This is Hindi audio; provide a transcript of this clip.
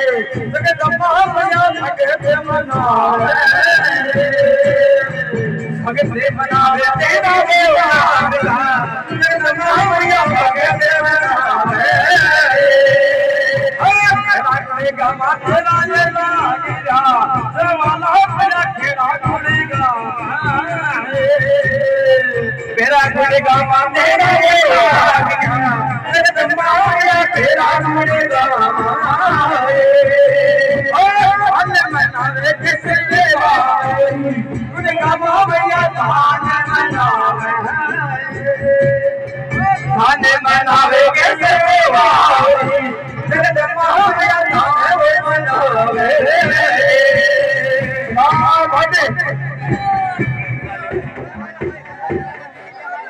जगत माया भगत मनावे भगत मनावे तेरा देवा जगत माया भगत मनावे खेड़ा माथेरा ये लागिरा सवाला मेरा खेड़ा खुलेगा मेरा खुलेगा माथेरा ये लागिरा जगत माया खेड़ा खुलेगा मनावे किसे खुलेगा भैया धान मनावे कैसे जगत माया धान मनावे